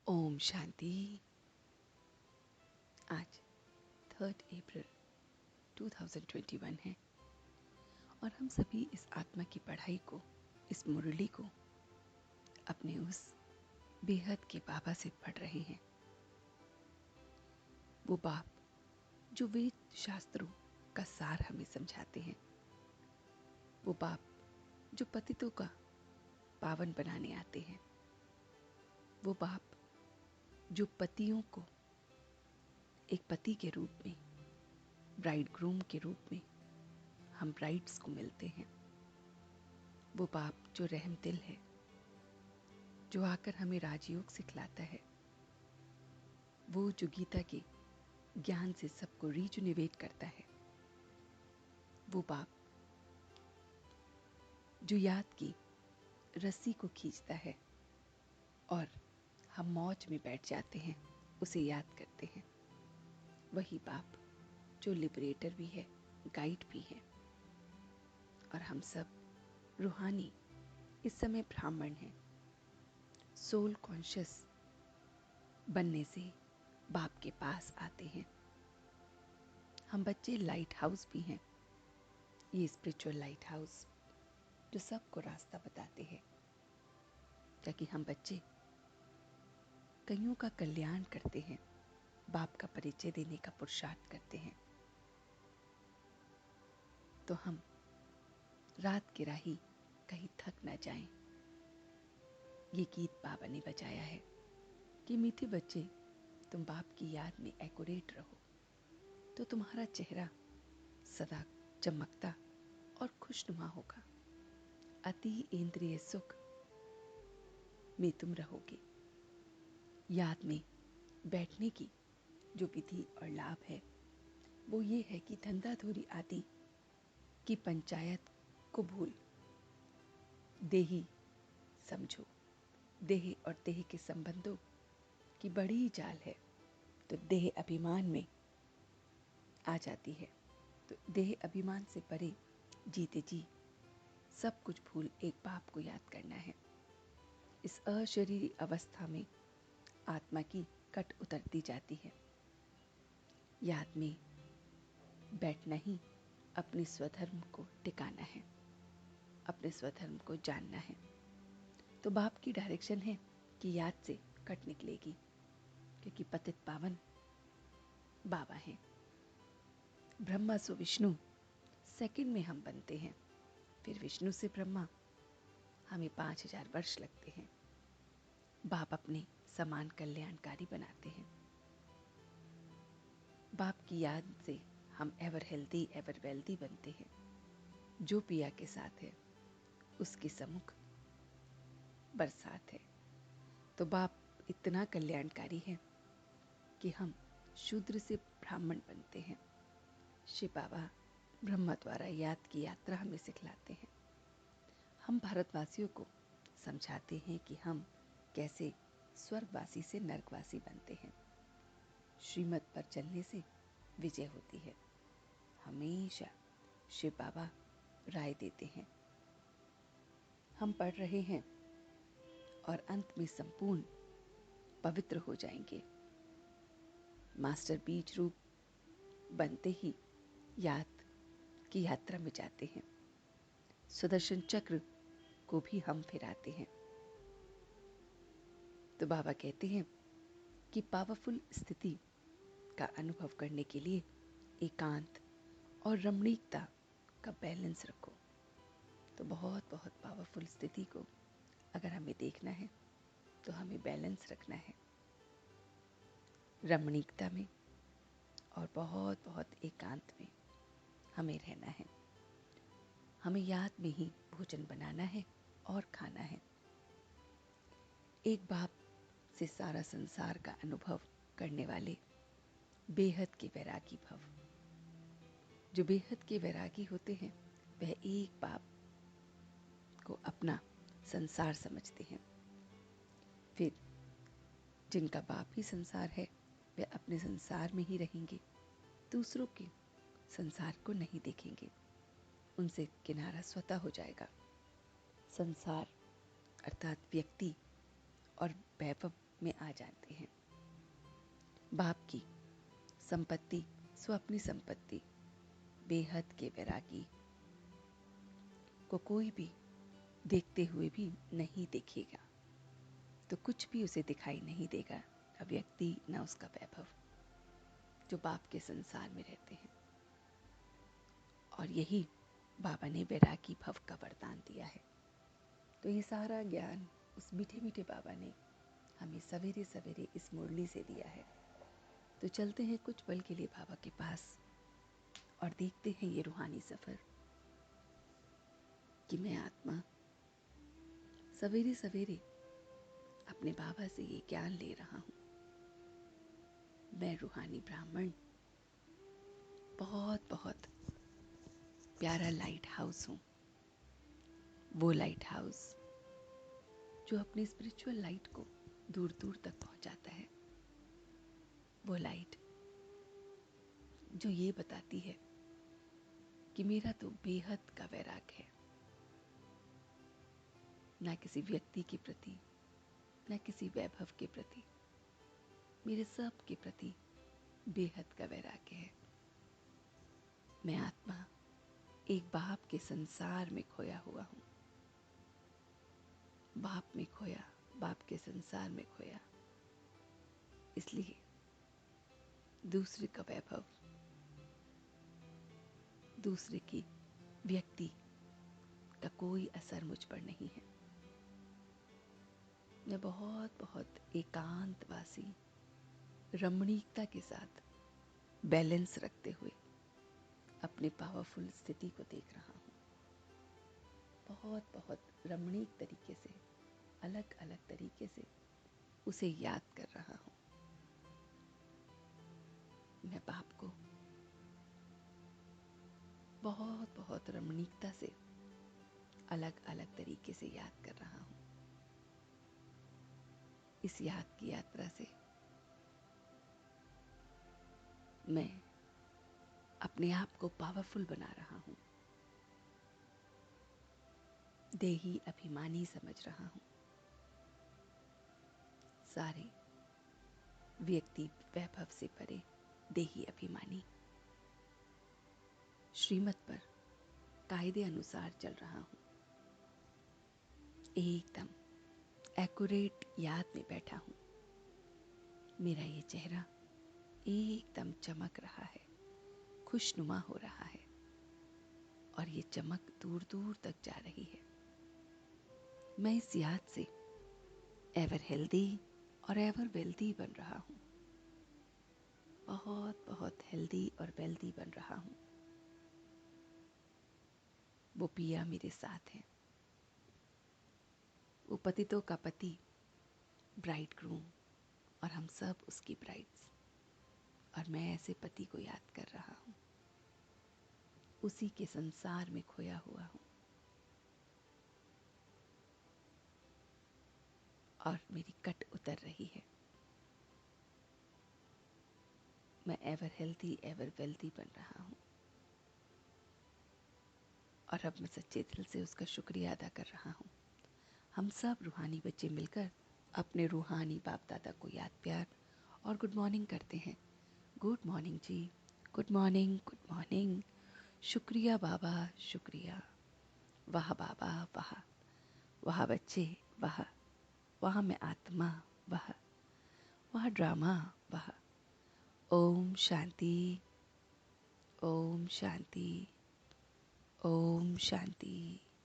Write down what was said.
ओम शांति। आज 3 अप्रैल 2021 है और हम सभी इस आत्मा की पढ़ाई को, इस मुरली को अपने उस बेहद के बाबा से पढ़ रहे हैं। वो बाप जो वेद शास्त्रों का सार हमें समझाते हैं, वो बाप जो पतितों का पावन बनाने आते हैं, वो बाप जो पतियों को एक पति के रूप में, ब्राइड ग्रूम के रूप में हम ब्राइड्स को मिलते हैं, वो बाप जो रहम दिल है, जो आकर हमें राजयोग सिखलाता है, वो जो गीता के ज्ञान से सबको रिजुनिवेट करता है, वो बाप जो याद की रस्सी को खींचता है और हम मौज में बैठ जाते हैं, उसे याद करते हैं, वही बाप जो लिबरेटर भी है, गाइड भी है। और हम सब रूहानी इस समय ब्राह्मण हैं, सोल कॉन्शियस बनने से बाप के पास आते हैं। हम बच्चे लाइट हाउस भी हैं, ये स्पिरिचुअल लाइट हाउस जो सबको रास्ता बताते हैं, ताकि हम बच्चे कईयों का कल्याण करते हैं, बाप का परिचय देने का पुरुषार्थ करते हैं। तो हम रात की राही कहीं थक न जाएं। ये गीत बाबा ने बजाया है कि मीठे बच्चे, तुम बाप की याद में एक्यूरेट रहो तो तुम्हारा चेहरा सदा चमकता और खुशनुमा होगा। अति इंद्रिय सुख में तुम रहोगे। याद में बैठने की जो विधि और लाभ है वो ये है कि धंधाधोरी आदि की पंचायत को भूल देही समझो। देह और देह के संबंधों की बड़ी जाल है, तो देह अभिमान में आ जाती है। तो देह अभिमान से परे जीते जी सब कुछ भूल एक बाप को याद करना है। इस अशरीरी अवस्था में आत्मा की कट उतरती जाती है। याद में बैठना ही अपने स्वधर्म को टिकाना है, अपने स्वधर्म को जानना है। तो बाप की डायरेक्शन है कि याद से कट निकलेगी, क्योंकि पतित पावन बाबा हैं। ब्रह्मा सो विष्णु सेकंड में हम बनते हैं, फिर विष्णु से ब्रह्मा हमें 5000 वर्ष लगते हैं। बाप अपने समान कल्याणकारी बनाते हैं। बाप की याद से हम एवर हेल्दी एवर वेल्दी बनते हैं। जो पिया के साथ है उसके सम्मुख बरसात है। तो बाप इतना कल्याणकारी है कि हम शूद्र से ब्राह्मण बनते हैं। शिव बाबा ब्रह्मा द्वारा याद की यात्रा हमें सिखलाते हैं। हम भारतवासियों को समझाते हैं कि हम कैसे स्वर्गवासी से नरकवासी बनते हैं। श्रीमत पर चलने से विजय होती है। हमेशा शिव बाबा राय देते हैं। हम पढ़ रहे हैं और अंत में संपूर्ण पवित्र हो जाएंगे। मास्टर बीज रूप बनते ही याद की यात्रा में जाते हैं। सुदर्शन चक्र को भी हम फिराते हैं। तो बाबा कहते हैं कि पावरफुल स्थिति का अनुभव करने के लिए एकांत और रमणीकता का बैलेंस रखो। तो बहुत बहुत पावरफुल स्थिति को अगर हमें देखना है तो हमें बैलेंस रखना है, रमणीकता में और बहुत बहुत एकांत में हमें रहना है। हमें याद में ही भोजन बनाना है और खाना है। एक बाप से सारा संसार का अनुभव करने वाले बेहद के वैरागी भव। जो बेहद के वैरागी होते हैं वह एक बाप को अपना संसार समझते हैं। फिर जिनका बाप ही संसार है वे अपने संसार में ही रहेंगे, दूसरों के संसार को नहीं देखेंगे। उनसे किनारा स्वतः हो जाएगा। संसार अर्थात व्यक्ति और वैभव में आ जाते हैं। बाप की संपत्ति सो अपनी संपत्ति, बेहद के वैरागी को कोई भी देखते हुए भी नहीं देखेगा, तो कुछ भी उसे दिखाई नहीं देगा, न व्यक्ति न उसका वैभव, जो बाप के संसार में रहते हैं। और यही बाबा ने वैरागी भव का वरदान दिया है। तो ये सारा ज्ञान उस मीठे मीठे बाबा ने हमें सवेरे सवेरे इस मुरली से दिया है। तो चलते हैं कुछ पल के लिए बाबा के पास और देखते हैं ये रूहानी सफर कि मैं आत्मा सवेरे सवेरे अपने बाबा से ये ज्ञान ले रहा हूँ। मैं रूहानी ब्राह्मण बहुत बहुत प्यारा लाइट हाउस हूँ। वो लाइट हाउस जो अपनी स्पिरिचुअल लाइट को दूर दूर तक पहुंचाता है। वो लाइट जो ये बताती है कि मेरा तो बेहद का वैराग है, ना किसी व्यक्ति के प्रति, ना किसी वैभव के प्रति, मेरे सब के प्रति बेहद का वैराग्य है। मैं आत्मा एक बाप के संसार में खोया हुआ हूँ। बाप में खोया, बाप के संसार में खोया, इसलिए दूसरे का वैभव, दूसरे की व्यक्ति का कोई असर मुझ पर नहीं है। मैं बहुत बहुत एकांतवासी, रमणीकता के साथ बैलेंस रखते हुए अपने पावरफुल स्थिति को देख रहा हूँ। बहुत बहुत रमणीक तरीके से, अलग अलग तरीके से उसे याद कर रहा हूँ। मैं बाप को बहुत बहुत रमणीकता से अलग अलग तरीके से याद कर रहा हूँ। इस याद की यात्रा से मैं अपने आप को पावरफुल बना रहा हूँ, देही अभिमानी समझ रहा हूँ। सारे व्यक्ति वैभव से परे देही अभिमानी, श्रीमत पर कायदे अनुसार चल रहा हूँ। एकदम एक्यूरेट याद में बैठा हूँ। मेरा ये चेहरा एकदम चमक रहा है, खुशनुमा हो रहा है, और ये चमक दूर दूर तक जा रही है। मैं इस याद से एवर हेल्दी और एवर वेल्दी बन रहा हूँ। बहुत बहुत हेल्दी और वेल्दी बन रहा हूँ। वो पिया मेरे साथ है, वो पतितों का पति, ब्राइड ग्रूम, और हम सब उसकी ब्राइड्स, और मैं ऐसे पति को याद कर रहा हूँ। उसी के संसार में खोया हुआ हूँ, और मेरी कट उतर रही है। मैं एवर हेल्दी एवर वेल्दी बन रहा हूँ, और अब मैं सच्चे दिल से उसका शुक्रिया अदा कर रहा हूँ। हम सब रूहानी बच्चे मिलकर अपने रूहानी बाप दादा को याद, प्यार और गुड मॉर्निंग करते हैं। गुड मॉर्निंग जी, गुड मॉर्निंग, गुड मॉर्निंग। शुक्रिया बाबा, शुक्रिया। वाह बाबा, वाह। वाह बच्चे, वाह। वाह मैं आत्मा, वाह। वाह ड्रामा, वाह। ओम शांति, ओम शांति, ओम शांति।